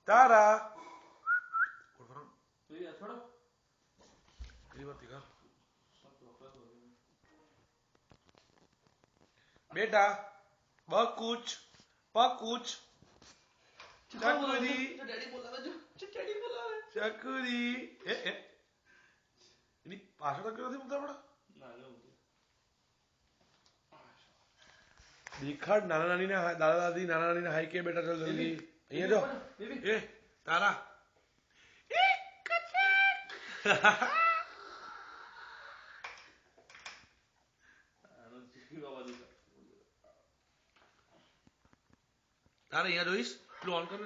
तारा बेटा पकुच पकुच चकुरी चकुरी ini pasal tak kira bentar bड़ा दिखा नाना नानी ने दादा दादी नाना नानी ने हाई किया बेटा चल जल्दी ये जो ए तारा तारा यहाँ रोइस तू ऑन कर